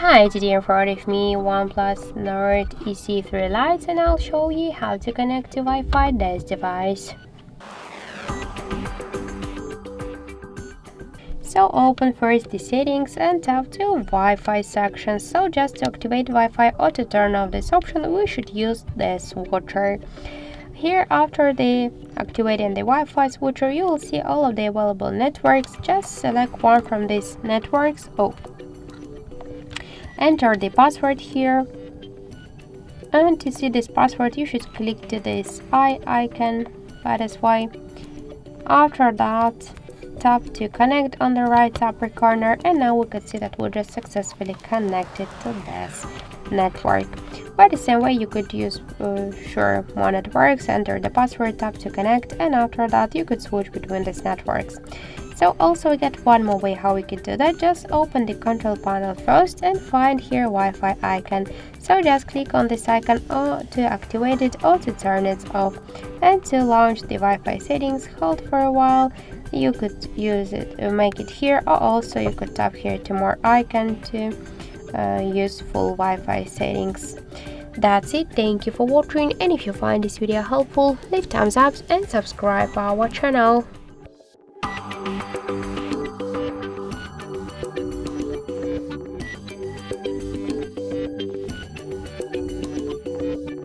Hi, today in front of me OnePlus Nord CE Lite, and I'll show you how to connect to Wi-Fi this device. So open first the settings and tap to Wi-Fi section. So just to activate Wi-Fi or to turn off this option, we should use this switcher. Here, after activating the Wi-Fi switcher, you will see all of the available networks. Just select one from these networks. Enter the password here, and to see this password you should click to this icon, that is why. After that, tap to connect on the right upper corner, and now we could see that we just successfully connected to this network. By the same way, you could use more networks, enter the password, tap to connect, and after that you could switch between these networks. So also we get one more way how we could do that. Just open the control panel first and find here Wi-Fi icon. So just click on this icon or to activate it or to turn it off. And to launch the Wi-Fi settings, hold for a while. You could use it, make it here, or also you could tap here to more icon to use full Wi-Fi settings. That's it. Thank you for watching, and if you find this video helpful, leave thumbs up and subscribe our channel.